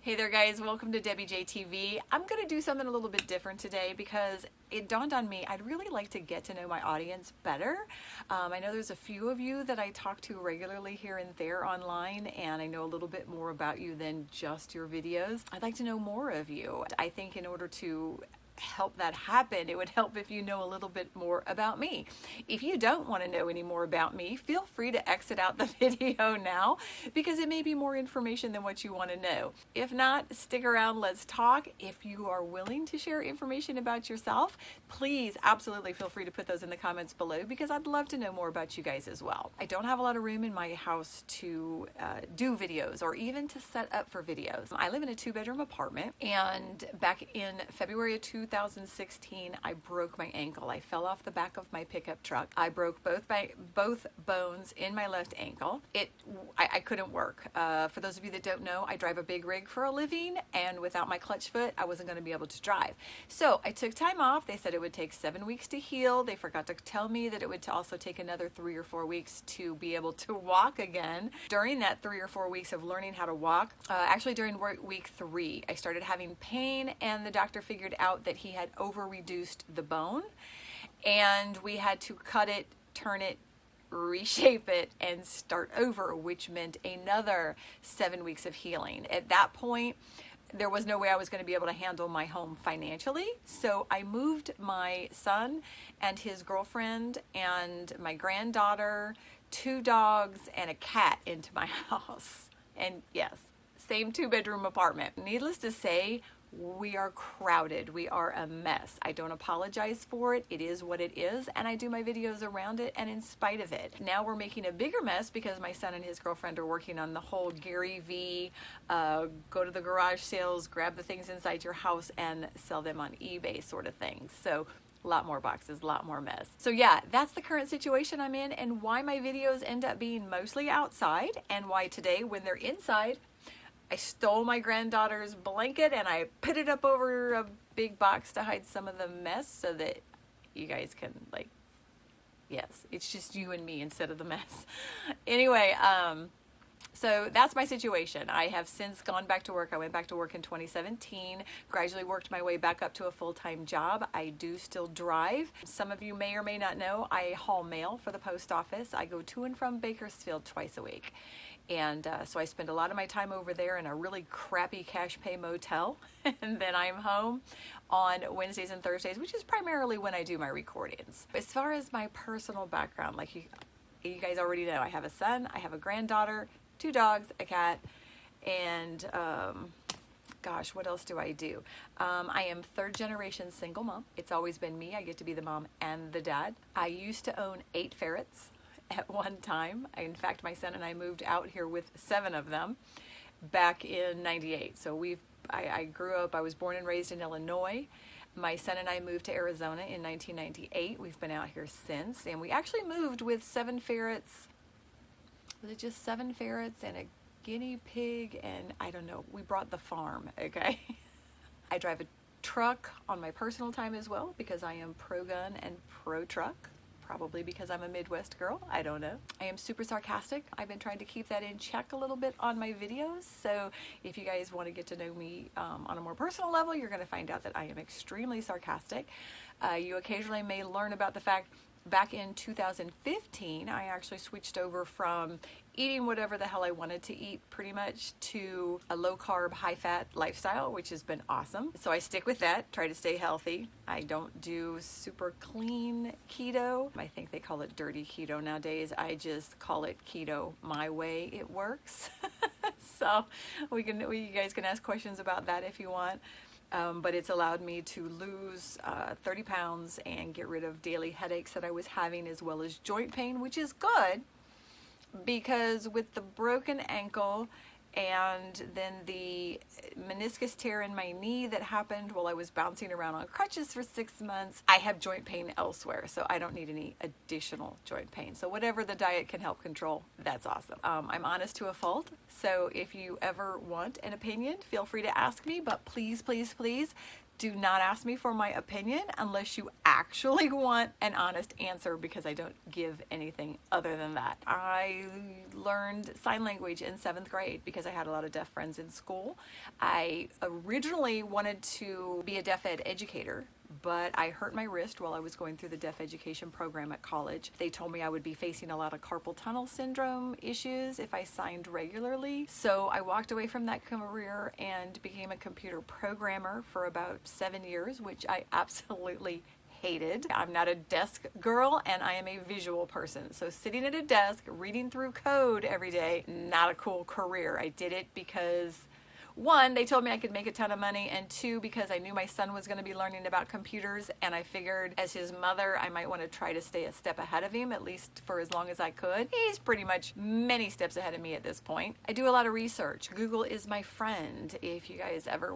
Hey there guys, welcome to Debbie J TV. I'm going to do something a little bit different today because it dawned on me I'd really like to get to know my audience better. I know there's a few of you that I talk to regularly here and there online, and I know a little bit more about you than just your videos. I'd like to know more of you. I think in order to help that happen, it would help if you know a little bit more about me. If you don't want to know any more about me, feel free to exit out the video now because it may be more information than what you want to know. If not, stick around, let's talk. If you are willing to share information about yourself, please absolutely feel free to put those in the comments below because I'd love to know more about you guys as well. I don't have a lot of room in my house to do videos or even to set up for videos. I live in a 2-bedroom apartment, and back in February of 2016, I broke my ankle. I fell off the back of my pickup truck. I broke both bones in my left ankle. I couldn't work. For those of you that don't know, I drive a big rig for a living, and without my clutch foot, I wasn't going to be able to drive. So I took time off. They said it would take 7 weeks to heal. They forgot to tell me that it would also take another 3 or 4 weeks to be able to walk again. During that 3 or 4 weeks of learning how to walk, actually during week 3, I started having pain, and the doctor figured out that he had over-reduced the bone, and we had to cut it, turn it, reshape it, and start over, which meant another 7 weeks of healing. At that point, there was no way I was going to be able to handle my home financially, so I moved my son and his girlfriend and my granddaughter, 2 dogs, and a cat into my house. And yes, same 2-bedroom apartment. Needless to say, we are crowded. We are a mess. I don't apologize for it. It is what it is, and I do my videos around it and in spite of it. Now we're making a bigger mess because my son and his girlfriend are working on the whole Gary V, go to the garage sales, grab the things inside your house and sell them on eBay sort of thing. So a lot more boxes, a lot more mess. So yeah, that's the current situation I'm in, and why my videos end up being mostly outside, and why today when they're inside, I stole my granddaughter's blanket and I put it up over a big box to hide some of the mess so that you guys can, like, yes, it's just you and me instead of the mess. Anyway, so that's my situation. I have since gone back to work. I went back to work in 2017, gradually worked my way back up to a full-time job. I do still drive. Some of you may or may not know, I haul mail for the post office. I go to and from Bakersfield twice a week. And so I spend a lot of my time over there in a really crappy cash pay motel. And then I'm home on Wednesdays and Thursdays, which is primarily when I do my recordings. As far as my personal background, like you guys already know, I have a son, I have a granddaughter, 2 dogs, a cat, and gosh, what else do I do? I am 3rd generation single mom. It's always been me. I get to be the mom and the dad. I used to own 8 ferrets at one time. In fact, my son and I moved out here with 7 of them back in '98. So I grew up, I was born and raised in Illinois. My son and I moved to Arizona in 1998. We've been out here since, and we actually moved with 7 ferrets. Was it just 7 ferrets and a guinea pig? And I don't know, we brought the farm, okay? I drive a truck on my personal time as well because I am pro-gun and pro-truck. Probably because I'm a Midwest girl, I don't know. I am super sarcastic. I've been trying to keep that in check a little bit on my videos. So if you guys want to get to know me on a more personal level, you're going to find out that I am extremely sarcastic. You occasionally may learn about the fact back in 2015, I actually switched over from eating whatever the hell I wanted to eat pretty much to a low carb, high fat lifestyle, which has been awesome. So I stick with that, try to stay healthy. I don't do super clean keto. I think they call it dirty keto nowadays. I just call it keto my way. It works. So you guys can ask questions about that if you want. But it's allowed me to lose 30 pounds and get rid of daily headaches that I was having, as well as joint pain, which is good because with the broken ankle and then the meniscus tear in my knee that happened while I was bouncing around on crutches for 6 months, I have joint pain elsewhere, so I don't need any additional joint pain. So whatever the diet can help control, that's awesome. I'm honest to a fault, so if you ever want an opinion, feel free to ask me, but please, please, please Do not ask me for my opinion unless you actually want an honest answer, because I don't give anything other than that. I learned sign language in 7th grade because I had a lot of deaf friends in school. I originally wanted to be a deaf ed educator, but I hurt my wrist while I was going through the deaf education program at college. They told me I would be facing a lot of carpal tunnel syndrome issues if I signed regularly. So I walked away from that career and became a computer programmer for about 7 years, which I absolutely hated. I'm not a desk girl and I am a visual person. So sitting at a desk, reading through code every day, not a cool career. I did it because 1, they told me I could make a ton of money, and 2, because I knew my son was going to be learning about computers, and I figured as his mother I might want to try to stay a step ahead of him, at least for as long as I could. He's pretty much many steps ahead of me at this point. I do a lot of research. Google is my friend. If you guys ever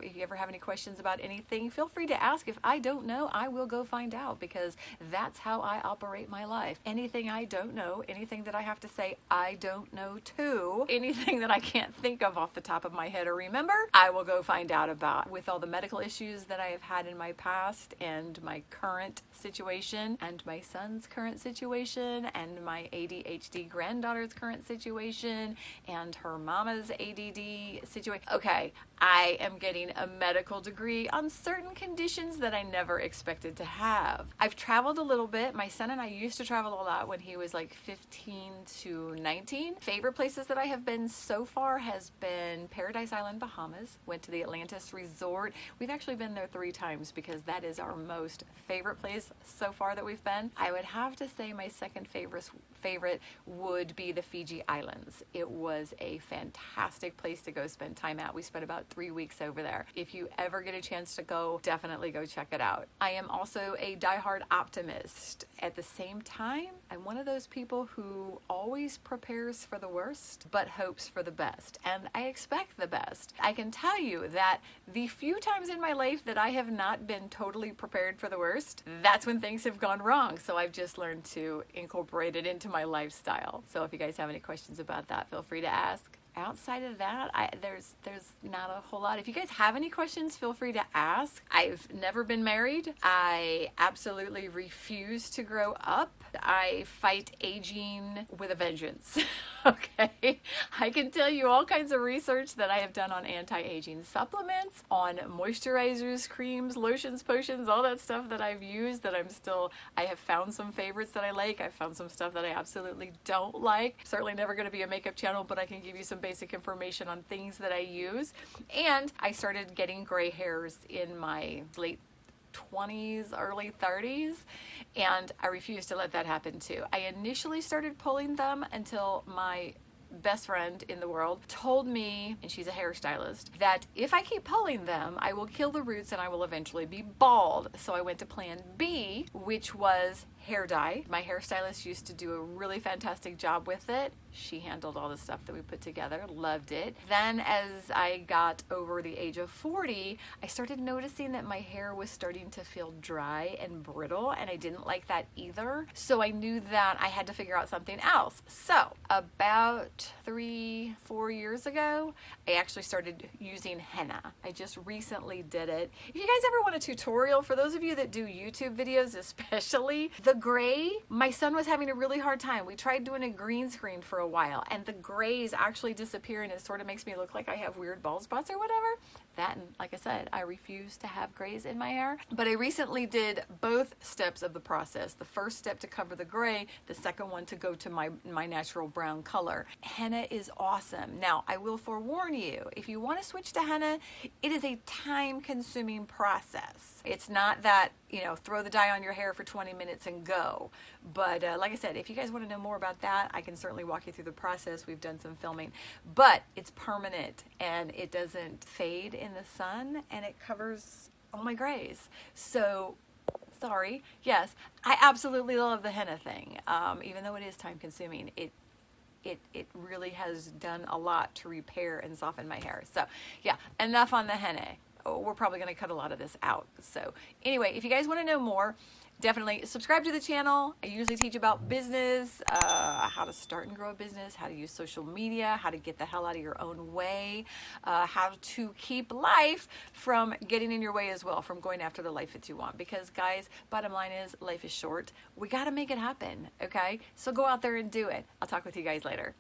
if you ever have any questions about anything, feel free to ask. If I don't know, I will go find out, because that's how I operate my life. Anything I don't know, anything that I have to say I don't know to, anything that I can't think of off the top of my head or remember, I will go find out about. With all the medical issues that I have had in my past, and my current situation, and my son's current situation, and my ADHD granddaughter's current situation, and her mama's ADD situation. Okay, I am getting a medical degree on certain conditions that I never expected to have. I've traveled a little bit. My son and I used to travel a lot when he was like 15 to 19. Favorite places that I have been so far has been Paradise Island, Bahamas. Went to the Atlantis Resort. We've actually been there 3 times because that is our most favorite place so far that we've been. I would have to say my second favorite would be the Fiji Islands. It was a fantastic place to go spend time at. We spent about 3 weeks over there. If you ever get a chance to go, definitely go check it out. I am also a diehard optimist. At the same time, I'm one of those people who always prepares for the worst but hopes for the best, and I expect the best. I can tell you that the few times in my life that I have not been totally prepared for the worst, that's when things have gone wrong. So I've just learned to incorporate it into my lifestyle. So if you guys have any questions about that, feel free to ask. Outside of that, there's not a whole lot. If you guys have any questions, feel free to ask. I've never been married. I absolutely refuse to grow up. I fight aging with a vengeance. Okay? I can tell you all kinds of research that I have done on anti-aging supplements, on moisturizers, creams, lotions, potions, all that stuff that I've used that I have found some favorites that I like. I've found some stuff that I absolutely don't like. Certainly never going to be a makeup channel, but I can give you some basic information on things that I use. And I started getting gray hairs in my late 20s, early 30s, and I refuse to let that happen too. I initially started pulling them until my best friend in the world told me, and she's a hairstylist, that if I keep pulling them, I will kill the roots and I will eventually be bald. So I went to plan B, which was hair dye. My hairstylist used to do a really fantastic job with it. She handled all the stuff that we put together, loved it. Then as I got over the age of 40, I started noticing that my hair was starting to feel dry and brittle, and I didn't like that either. So I knew that I had to figure out something else. So about 3-4 years ago, I actually started using henna. I just recently did it. If you guys ever want a tutorial, for those of you that do YouTube videos especially, the gray, my son was having a really hard time. We tried doing a green screen for a while, and the grays actually disappear, and it sort of makes me look like I have weird bald spots or whatever. That, and like I said, I refuse to have grays in my hair. But I recently did both steps of the process. The first step to cover the gray, the second one to go to my natural brown color. Henna is awesome. Now, I will forewarn you, if you want to switch to henna, it is a time-consuming process. It's not that, throw the dye on your hair for 20 minutes and go. But like I said, if you guys want to know more about that, I can certainly walk you through the process. We've done some filming. But it's permanent, and it doesn't fade in the sun, and it covers all my grays. So, sorry. Yes, I absolutely love the henna thing. Even though it is time consuming, it really has done a lot to repair and soften my hair. So, yeah, enough on the henna. Oh, we're probably going to cut a lot of this out. So, anyway, if you guys want to know more, definitely subscribe to the channel. I usually teach about business, how to start and grow a business, how to use social media, how to get the hell out of your own way, how to keep life from getting in your way as well, from going after the life that you want. Because guys, bottom line is life is short. We got to make it happen. Okay. So go out there and do it. I'll talk with you guys later.